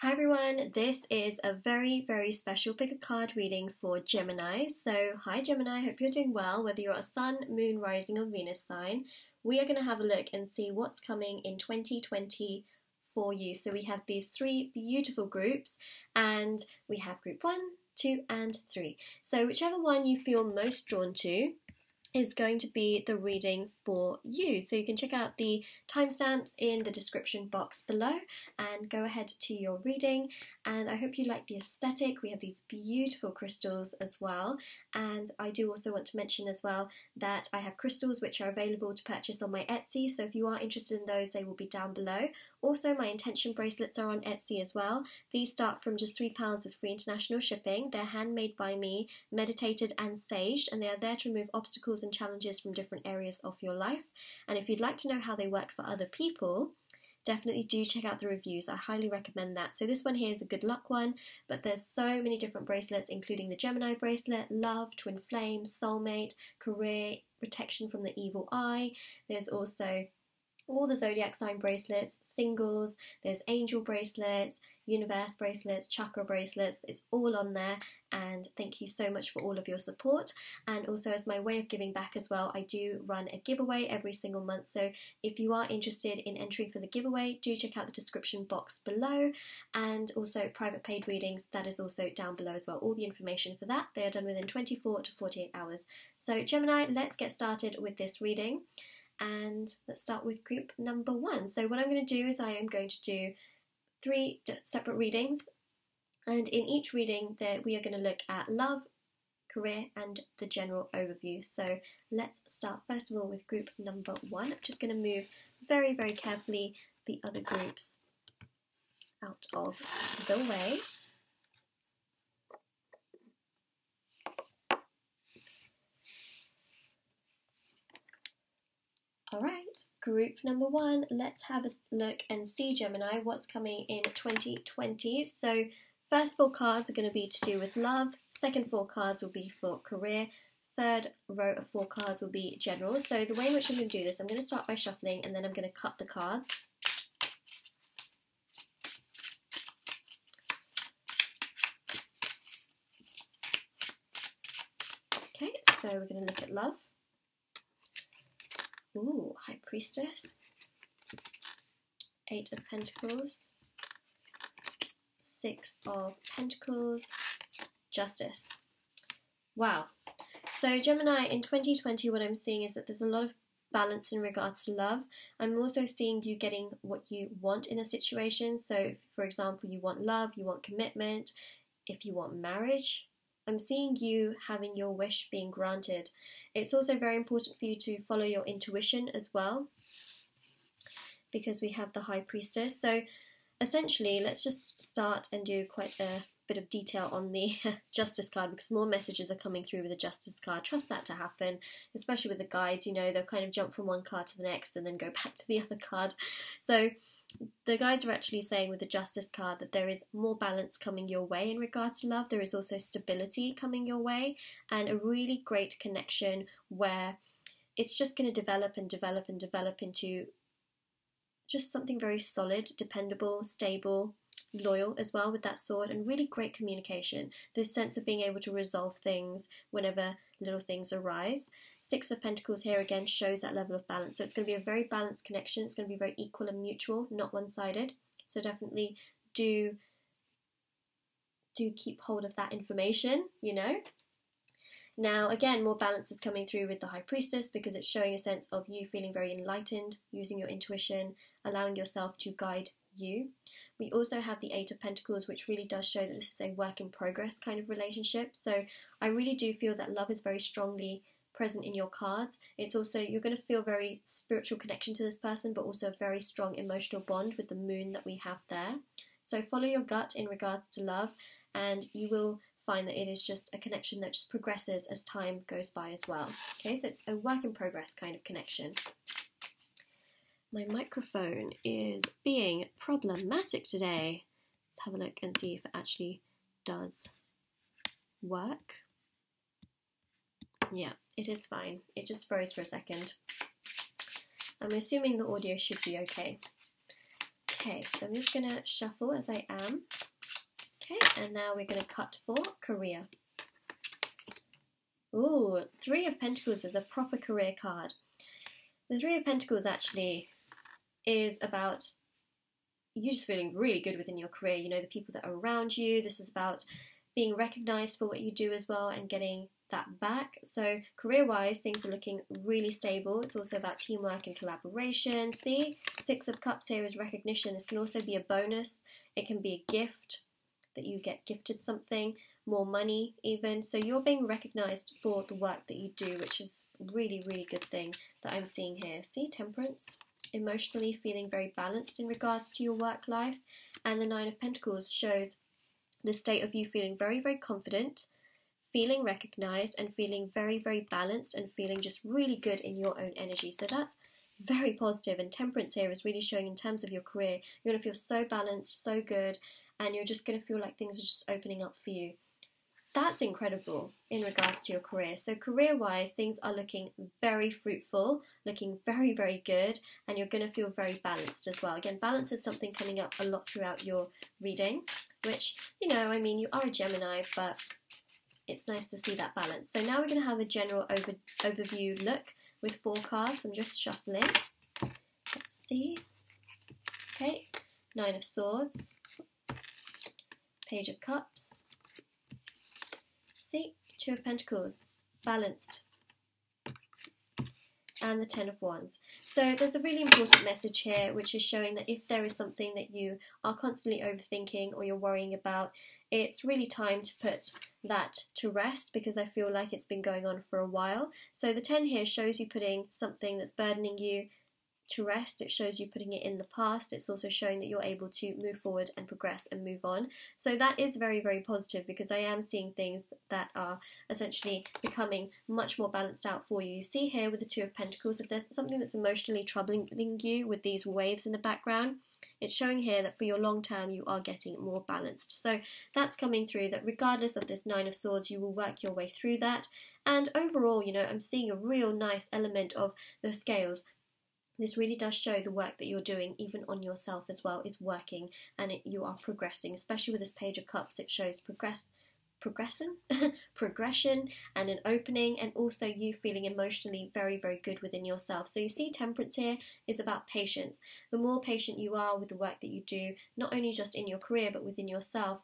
Hi everyone, this is a very, very special pick a card reading for Gemini. So, hi Gemini, hope you're doing well, whether you're a Sun, Moon, Rising or Venus sign. We are going to have a look and see what's coming in 2020 for you. So we have these three beautiful groups and we have group 1, 2 and 3. So whichever one you feel most drawn to is going to be the reading for you. So you can check out the timestamps in the description box below and go ahead to your reading. And I hope you like the aesthetic. We have these beautiful crystals as well. And I do also want to mention as well that I have crystals which are available to purchase on my Etsy. So if you are interested in those, they will be down below. Also, my intention bracelets are on Etsy as well. These start from just £3 with free international shipping. They're handmade by me, meditated and saged, and they are there to remove obstacles and challenges from different areas of your life. And if you'd like to know how they work for other people, definitely do check out the reviews. I highly recommend that. So this one here is a good luck one, but there's so many different bracelets, including the Gemini bracelet, love, twin flame, soulmate, career, protection from the evil eye. There's also all the zodiac sign bracelets, singles, there's angel bracelets, universe bracelets, chakra bracelets. It's all on there, and thank you so much for all of your support. And also, as my way of giving back as well, I do run a giveaway every single month. So if you are interested in entering for the giveaway, do check out the description box below, and also private paid readings, that is also down below as well. All the information for that, they are done within 24 to 48 hours. So Gemini, let's get started with this reading. And let's start with group number 1. So what I'm going to do is I am going to do 3 separate readings, and in each reading that we are going to look at love, career and the general overview. So let's start first of all with group number 1. I'm just going to move very, very carefully the other groups out of the way. Alright, group number 1, let's have a look and see, Gemini, what's coming in 2020. So first 4 cards are going to be to do with love, second 4 cards will be for career, third row of 4 cards will be general. So the way in which I'm going to do this, I'm going to start by shuffling and then I'm going to cut the cards. Okay, so we're going to look at love. Ooh, High Priestess, 8 of Pentacles, 6 of Pentacles, Justice. Wow. So Gemini, in 2020 what I'm seeing is that there's a lot of balance in regards to love. I'm also seeing you getting what you want in a situation. So if, for example, you want love, you want commitment, if you want marriage, I'm seeing you having your wish being granted. It's also very important for you to follow your intuition as well, because we have the High Priestess. So essentially, let's just start and do quite a bit of detail on the Justice card, because more messages are coming through with the Justice card. Trust that to happen, especially with the guides. You know, they'll kind of jump from one card to the next and then go back to the other card. So the guides are actually saying with the Justice card that there is more balance coming your way in regards to love. There is also stability coming your way and a really great connection where it's just going to develop and develop and develop into just something very solid, dependable, stable, loyal as well with that sword, and really great communication. This sense of being able to resolve things whenever little things arise. 6 of Pentacles here again shows that level of balance. So it's going to be a very balanced connection. It's going to be very equal and mutual, not one-sided. So definitely do keep hold of that information, you know. Now, again, more balance is coming through with the High Priestess because it's showing a sense of you feeling very enlightened, using your intuition, allowing yourself to guide you. We also have the 8 of Pentacles, which really does show that this is a work in progress kind of relationship. So I really do feel that love is very strongly present in your cards. It's also, you're going to feel very spiritual connection to this person, but also a very strong emotional bond with the moon that we have there. So follow your gut in regards to love, and you will find that it is just a connection that just progresses as time goes by as well. Okay, so it's a work in progress kind of connection. My microphone is being problematic today. Let's have a look and see if it actually does work. Yeah, it is fine. It just froze for a second. I'm assuming the audio should be okay. Okay, so I'm just going to shuffle as I am. Okay, and now we're going to cut for career. Ooh, Three of Pentacles is a proper career card. The Three of Pentacles actually is about you just feeling really good within your career. You know, the people that are around you. This is about being recognised for what you do as well and getting that back. So career-wise, things are looking really stable. It's also about teamwork and collaboration. See, Six of Cups here is recognition. This can also be a bonus. It can be a gift, that you get gifted something, more money even. So you're being recognised for the work that you do, which is really, really good thing that I'm seeing here. See, Temperance. Emotionally feeling very balanced in regards to your work life. And the Nine of Pentacles shows the state of you feeling very, very confident, feeling recognised and feeling very, very balanced and feeling just really good in your own energy. So that's very positive. And Temperance here is really showing in terms of your career, you're going to feel so balanced, so good, and you're just going to feel like things are just opening up for you. That's incredible in regards to your career. So career-wise, things are looking very fruitful, looking very, very good, and you're going to feel very balanced as well. Again, balance is something coming up a lot throughout your reading, which, you know, I mean, you are a Gemini, but it's nice to see that balance. So now we're going to have a general overview look with 4 cards. I'm just shuffling. Let's see. Okay, Nine of Swords, Page of Cups. See, Two of Pentacles, balanced, and the Ten of Wands. So there's a really important message here, which is showing that if there is something that you are constantly overthinking or you're worrying about, it's really time to put that to rest, because I feel like it's been going on for a while. So the 10 here shows you putting something that's burdening you to rest. It shows you putting it in the past. It's also showing that you're able to move forward and progress and move on. So that is very, very positive, because I am seeing things that are essentially becoming much more balanced out for you. You see here with the Two of Pentacles, if there's something that's emotionally troubling you with these waves in the background, it's showing here that for your long term you are getting more balanced. So that's coming through, that regardless of this Nine of Swords, you will work your way through that. And overall, you know, I'm seeing a real nice element of the scales. This really does show the work that you're doing, even on yourself as well, is working, and you are progressing. Especially with this Page of Cups, it shows progression and an opening, and also you feeling emotionally very, very good within yourself. So you see, Temperance here is about patience. The more patient you are with the work that you do, not only just in your career but within yourself,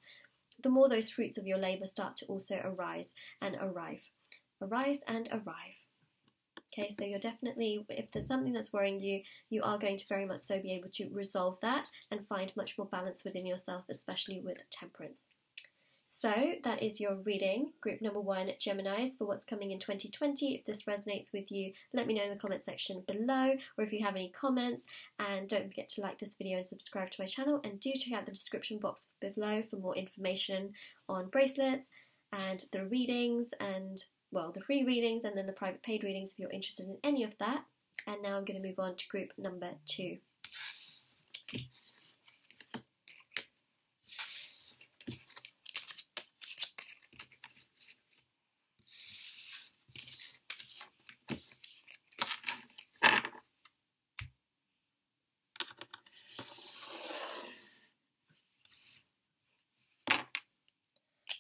the more those fruits of your labour start to also arise and arrive. Arise and arrive. Okay, so you're definitely, if there's something that's worrying you, you are going to very much so be able to resolve that and find much more balance within yourself, especially with Temperance. So that is your reading, group number 1, Geminis, for what's coming in 2020. If this resonates with you, let me know in the comment section below, or if you have any comments. And don't forget to like this video and subscribe to my channel, and do check out the description box below for more information on bracelets and the readings, and well, the free readings and then the private paid readings if you're interested in any of that. And now I'm going to move on to group number 2.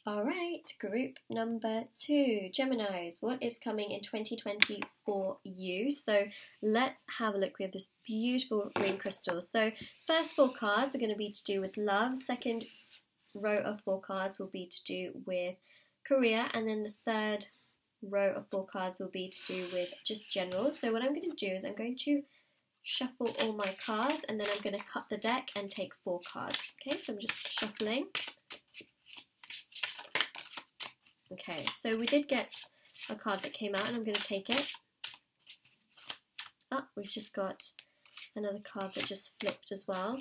Alright, group number 2, Geminis, what is coming in 2020 for you? So let's have a look. We have this beautiful green crystal. So first 4 cards are going to be to do with love, second row of 4 cards will be to do with career, and then the third row of 4 cards will be to do with just general. So what I'm going to do is I'm going to shuffle all my cards, and then I'm going to cut the deck and take 4 cards. Okay, so I'm just shuffling. Okay, so we did get a card that came out, and I'm going to take it. Ah, we've just got another card that just flipped as well.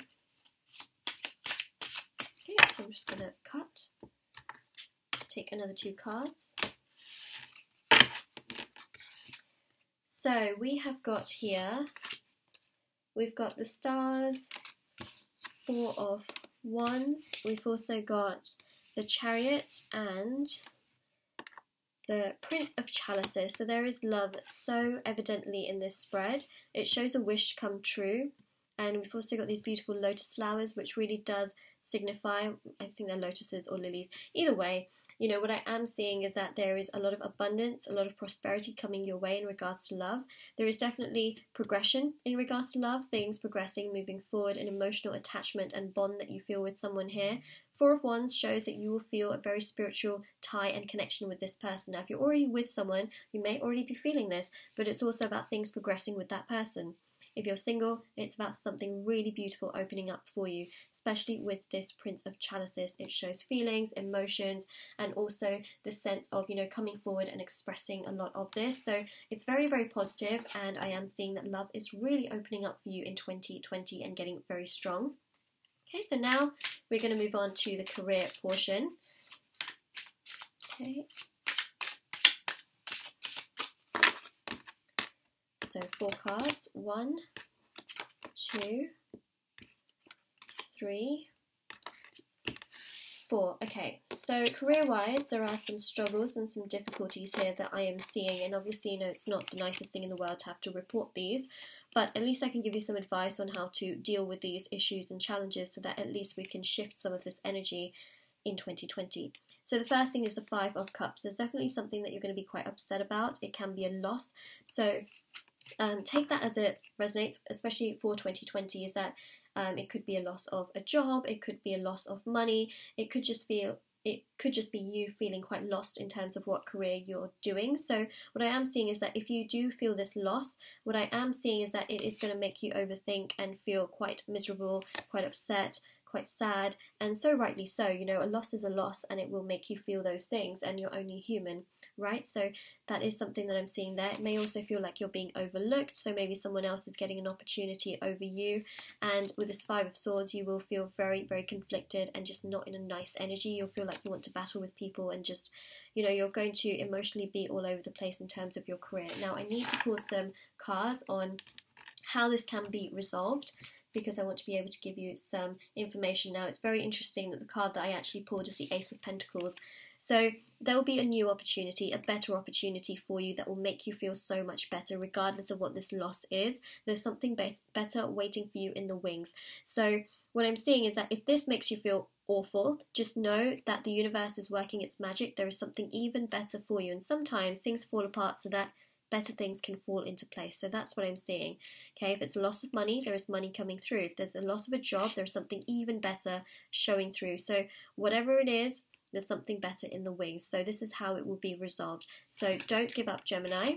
Okay, so I'm just going to cut, take another 2 cards. So we have got here, we've got the Stars, 4 of Wands, we've also got the Chariot and the Prince of Chalices. So there is love so evidently in this spread. It shows a wish come true, And we've also got these beautiful lotus flowers, which really does signify, I think they're lotuses or lilies, either way, you know, what I am seeing is that there is a lot of abundance, a lot of prosperity coming your way in regards to love. There is definitely progression in regards to love, things progressing, moving forward, an emotional attachment and bond that you feel with someone here. Four of Wands shows that you will feel a very spiritual tie and connection with this person. Now, if you're already with someone, you may already be feeling this, but it's also about things progressing with that person. If you're single, it's about something really beautiful opening up for you, especially with this Prince of Chalices. It shows feelings, emotions, and also the sense of, you know, coming forward and expressing a lot of this. So it's very, very positive, and I am seeing that love is really opening up for you in 2020 and getting very strong. Okay, so now we're going to move on to the career portion. Okay. So 4 cards, 1, 2, 3, 4. Okay, so career-wise, there are some struggles and some difficulties here that I am seeing, and obviously, you know, it's not the nicest thing in the world to have to report these, but at least I can give you some advice on how to deal with these issues and challenges so that at least we can shift some of this energy in 2020. So the first thing is the 5 of Cups. There's definitely something that you're going to be quite upset about. It can be a loss. So take that as it resonates, especially for 2020, is that it could be a loss of a job, it could be a loss of money, it could just be you feeling quite lost in terms of what career you're doing. So what I am seeing is that if you do feel this loss, what I am seeing is that it is going to make you overthink and feel quite miserable, quite upset, quite sad, and so rightly so. You know, a loss is a loss, and it will make you feel those things, and you're only human, right? So that is something that I'm seeing there. It may also feel like you're being overlooked, so maybe someone else is getting an opportunity over you, and with this 5 of Swords, you will feel very, very conflicted and just not in a nice energy. You'll feel like you want to battle with people, and just, you know, you're going to emotionally be all over the place in terms of your career. Now, I need to pull some cards on how this can be resolved, because I want to be able to give you some information. Now, it's very interesting that the card that I actually pulled is the Ace of Pentacles. So there will be a new opportunity, a better opportunity for you that will make you feel so much better regardless of what this loss is. There's something better waiting for you in the wings. So what I'm seeing is that if this makes you feel awful, just know that the universe is working its magic. There is something even better for you, and sometimes things fall apart so that better things can fall into place. So that's what I'm seeing. Okay, if it's a loss of money, there is money coming through. If there's a loss of a job, there's something even better showing through. So whatever it is, there's something better in the wings. So this is how it will be resolved. So don't give up, Gemini.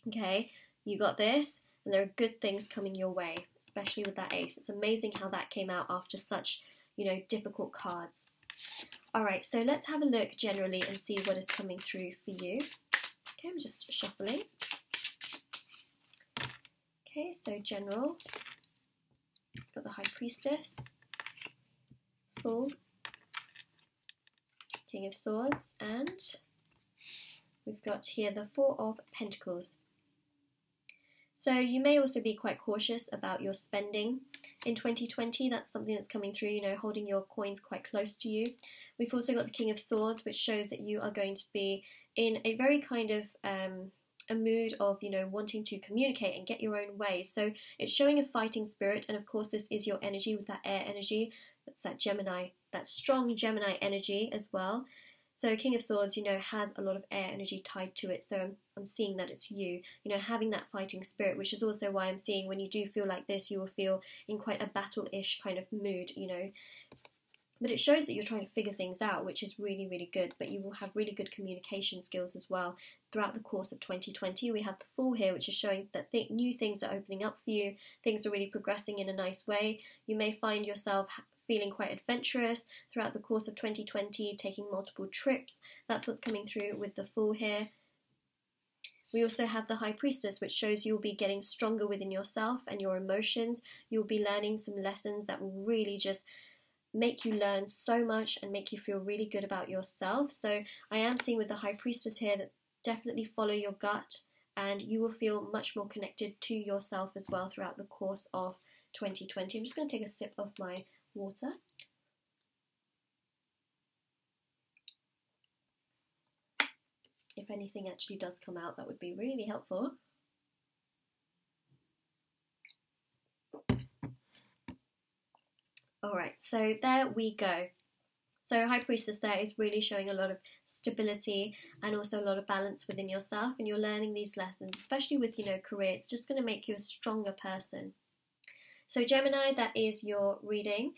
Okay, you got this, and there are good things coming your way, especially with that ace. It's amazing how that came out after such, you know, difficult cards. All right, so let's have a look generally and see what is coming through for you. Okay, I'm just shuffling. Okay, so general, got the High Priestess, Fool, King of Swords, and we've got here the 4 of Pentacles. So you may also be quite cautious about your spending in 2020. That's something that's coming through, you know, holding your coins quite close to you. We've also got the King of Swords, which shows that you are going to be in a very kind of a mood of, you know, wanting to communicate and get your own way. So it's showing a fighting spirit, and of course this is your energy with that air energy. That's that Gemini, that strong Gemini energy as well. So King of Swords, you know, has a lot of air energy tied to it. So I'm seeing that it's you know, having that fighting spirit, which is also why I'm seeing when you do feel like this, you will feel in quite a battle-ish kind of mood, you know. But it shows that you're trying to figure things out, which is really, really good. But you will have really good communication skills as well throughout the course of 2020. We have the Fool here, which is showing that new things are opening up for you. Things are really progressing in a nice way. You may find yourself feeling quite adventurous throughout the course of 2020, taking multiple trips. That's what's coming through with the Fool here. We also have the High Priestess, which shows you'll be getting stronger within yourself and your emotions. You'll be learning some lessons that will really just make you learn so much and make you feel really good about yourself. So I am seeing with the High Priestess here that definitely follow your gut, and you will feel much more connected to yourself as well throughout the course of 2020. I'm just going to take a sip of my water. If anything actually does come out, that would be really helpful. Alright, so there we go. So High Priestess there is really showing a lot of stability and also a lot of balance within yourself, and you're learning these lessons, especially with, career. It's just going to make you a stronger person. So Gemini, that is your reading,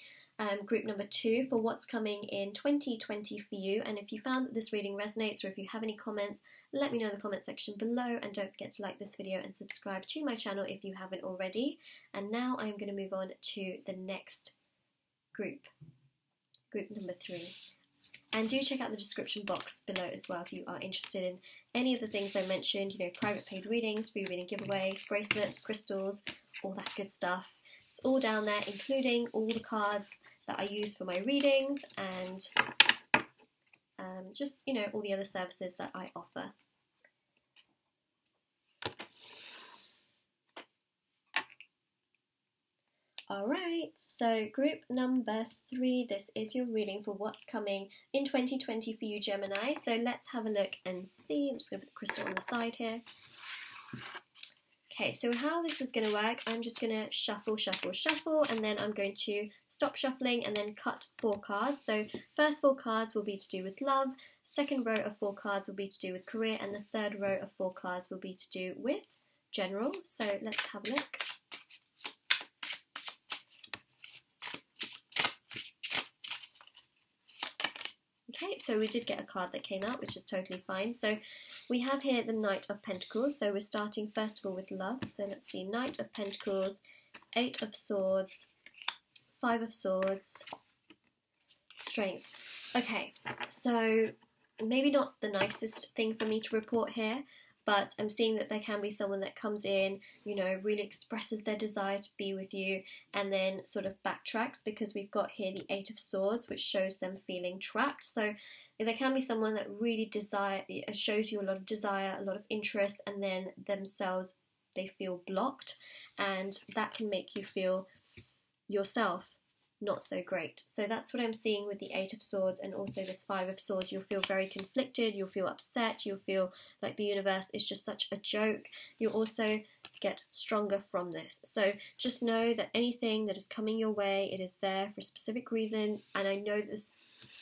group number 2 for what's coming in 2020 for you. And if you found that this reading resonates, or if you have any comments, let me know in the comment section below, and don't forget to like this video and subscribe to my channel if you haven't already. And now I'm going to move on to the next group number 3. And do check out the description box below as well if you are interested in any of the things I mentioned, private paid readings, free reading giveaway, bracelets, crystals, all that good stuff. It's all down there, including all the cards that I use for my readings, and just, all the other services that I offer. Alright, so group number 3, this is your reading for what's coming in 2020 for you, Gemini. So let's have a look and see. I'm just going to put the crystal on the side here. Okay, so how this is going to work, I'm just going to shuffle, shuffle, shuffle, and then I'm going to stop shuffling and then cut 4 cards. So first 4 cards will be to do with love, second row of 4 cards will be to do with career, and the third row of 4 cards will be to do with general. So let's have a look. Okay, so we did get a card that came out, which is totally fine. So we have here the Knight of Pentacles. So we're starting first of all with love. So let's see, Knight of Pentacles, 8 of Swords, 5 of Swords, Strength. Okay, so maybe not the nicest thing for me to report here, but I'm seeing that there can be someone that comes in, really expresses their desire to be with you, and then sort of backtracks, because we've got here the 8 of Swords, which shows them feeling trapped. So there can be someone that really shows you a lot of desire, a lot of interest, and then themselves, they feel blocked, and that can make you feel yourself not so great. So that's what I'm seeing with the 8 of Swords and also this 5 of Swords. You'll feel very conflicted, you'll feel upset, you'll feel like the universe is just such a joke. You'll also get stronger from this. So just know that anything that is coming your way, it is there for a specific reason, and I know this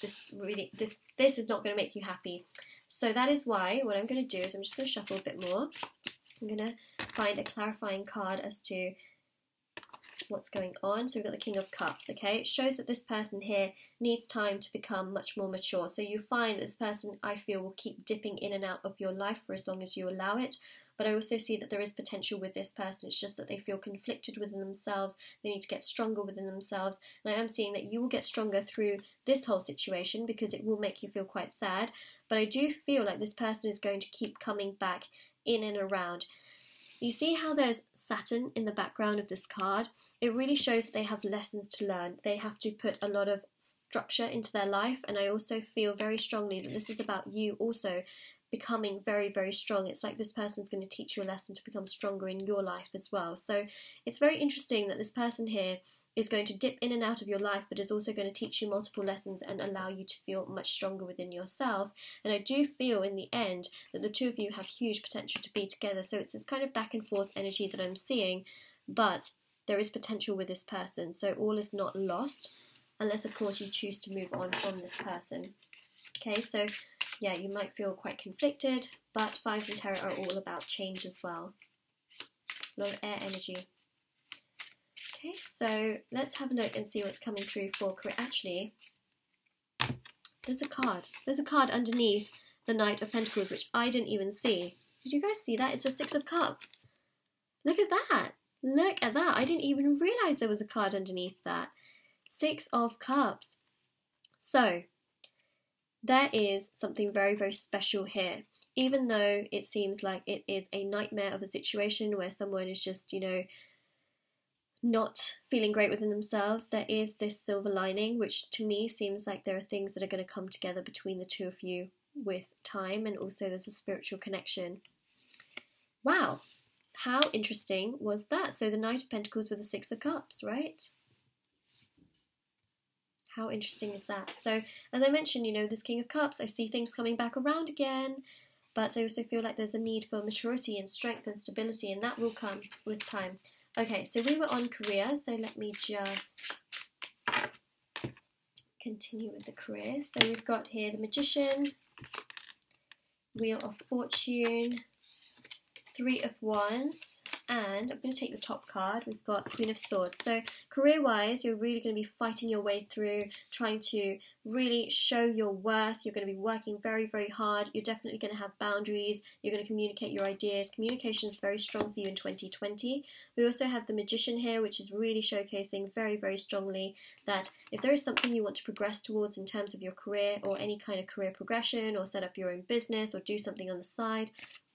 is not going to make you happy. So that is why what I'm going to do is I'm just going to shuffle a bit more. I'm going to find a clarifying card as to what's going on. So we've got the King of Cups, okay? It shows that this person here needs time to become much more mature. So you find that this person, I feel, will keep dipping in and out of your life for as long as you allow it. But I also see that there is potential with this person. It's just that they feel conflicted within themselves. They need to get stronger within themselves. And I am seeing that you will get stronger through this whole situation, because it will make you feel quite sad. But I do feel like this person is going to keep coming back in and around. You see how there's Saturn in the background of this card? It really shows that they have lessons to learn. They have to put a lot of structure into their life, and I also feel very strongly that this is about you also becoming very, very strong. It's like this person's going to teach you a lesson to become stronger in your life as well. So it's very interesting that this person here is going to dip in and out of your life, but is also going to teach you multiple lessons and allow you to feel much stronger within yourself. And I do feel in the end that the two of you have huge potential to be together. So it's this kind of back and forth energy that I'm seeing, but there is potential with this person. So all is not lost, unless of course you choose to move on from this person. Okay, so yeah, you might feel quite conflicted, but Fives and Tarot are all about change as well. A lot of air energy. Okay, so let's have a look and see what's coming through for career. Actually, there's a card. There's a card underneath the Knight of Pentacles, which I didn't even see. Did you guys see that? It's a 6 of Cups. Look at that. Look at that. I didn't even realise there was a card underneath that. 6 of Cups. So, there is something very, very special here. Even though it seems like it is a nightmare of a situation where someone is just, not feeling great within themselves, there is this silver lining, which to me seems like there are things that are going to come together between the two of you with time, and also there's a spiritual connection. Wow, how interesting was that? So the Knight of Pentacles with the 6 of Cups, right? How interesting is that? So as I mentioned, this King of Cups, I see things coming back around again, but I also feel like there's a need for maturity and strength and stability, and that will come with time. Okay, so we were on career, so let me just continue with the career. So we've got here the Magician, Wheel of Fortune, Three of Wands, and I'm going to take the top card. We've got Queen of Swords. So career-wise, you're really going to be fighting your way through, trying to really show your worth. You're going to be working very, very hard. You're definitely going to have boundaries. You're going to communicate your ideas. Communication is very strong for you in 2020. We also have the Magician here, which is really showcasing very, very strongly that if there is something you want to progress towards in terms of your career or any kind of career progression or set up your own business or do something on the side,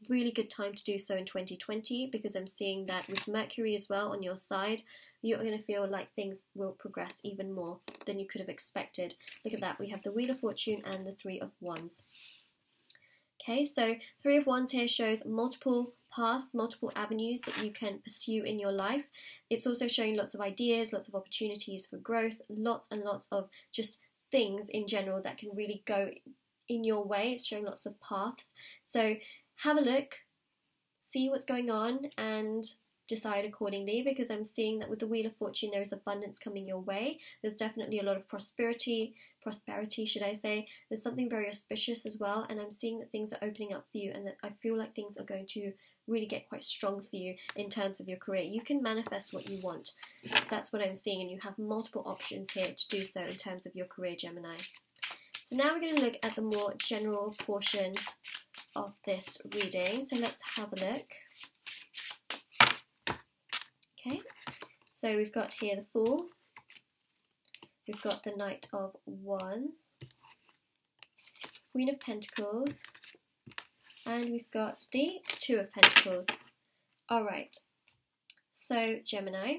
really good time to do so in 2020, because I'm seeing that with Mercury as well on your side, you're going to feel like things will progress even more than you could have expected. Look at that, we have the Wheel of Fortune and the Three of Wands. Okay, so Three of Wands here shows multiple paths, multiple avenues that you can pursue in your life. It's also showing lots of ideas, lots of opportunities for growth, lots and lots of just things in general that can really go in your way. It's showing lots of paths. So have a look, see what's going on, and decide accordingly, because I'm seeing that with the Wheel of Fortune there is abundance coming your way. There's definitely a lot of prosperity should I say. There's something very auspicious as well, and I'm seeing that things are opening up for you, and that I feel like things are going to really get quite strong for you in terms of your career. You can manifest what you want. That's what I'm seeing, and you have multiple options here to do so in terms of your career, Gemini. So now we're going to look at the more general portion of this reading. So let's have a look. Okay, so we've got here the Fool, we've got the Knight of Wands, Queen of Pentacles, and we've got the Two of Pentacles. Alright, so Gemini,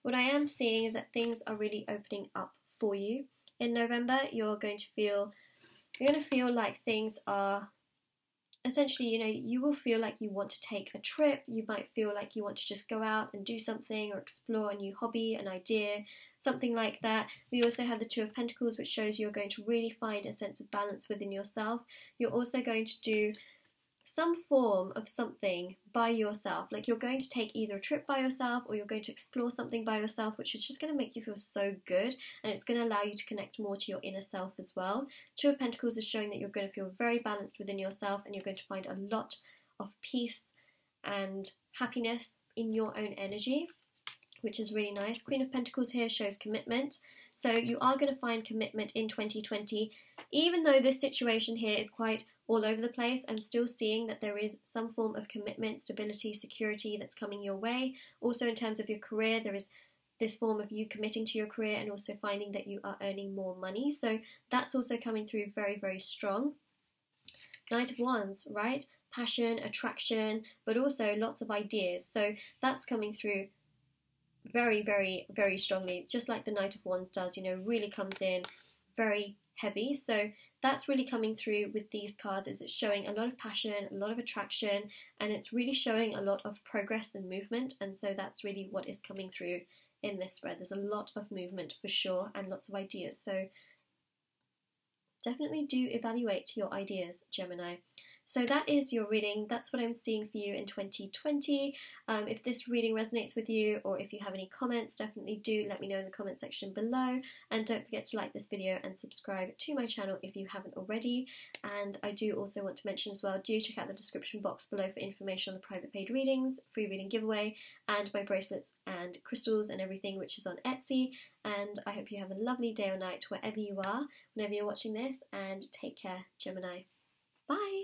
what I am seeing is that things are really opening up for you. In November, you're going to feel like things are essentially, you will feel like you want to take a trip. You might feel like you want to just go out and do something or explore a new hobby, an idea, something like that. We also have the Two of Pentacles, which shows you're going to really find a sense of balance within yourself. You're also going to do some form of something by yourself, like you're going to take either a trip by yourself or you're going to explore something by yourself, which is just going to make you feel so good, and it's going to allow you to connect more to your inner self as well. Two of Pentacles is showing that you're going to feel very balanced within yourself, and you're going to find a lot of peace and happiness in your own energy, which is really nice. Queen of Pentacles here shows commitment. So you are going to find commitment in 2020. Even though this situation here is quite all over the place, I'm still seeing that there is some form of commitment, stability, security that's coming your way. Also in terms of your career, there is this form of you committing to your career and also finding that you are earning more money. So that's also coming through very, very strong. Knight of Wands, right? Passion, attraction, but also lots of ideas. So that's coming through very, very, very strongly, just like the Knight of Wands does, really comes in very heavy. So that's really coming through with these cards, is it's showing a lot of passion, a lot of attraction, and it's really showing a lot of progress and movement. And so that's really what is coming through in this spread. There's a lot of movement for sure, and lots of ideas. So definitely do evaluate your ideas, Gemini. So that is your reading. That's what I'm seeing for you in 2020. If this reading resonates with you, or if you have any comments, definitely do let me know in the comment section below. And don't forget to like this video and subscribe to my channel if you haven't already. And I do also want to mention as well, do check out the description box below for information on the private paid readings, free reading giveaway, and my bracelets and crystals and everything, which is on Etsy. And I hope you have a lovely day or night wherever you are, whenever you're watching this, and take care, Gemini. Bye!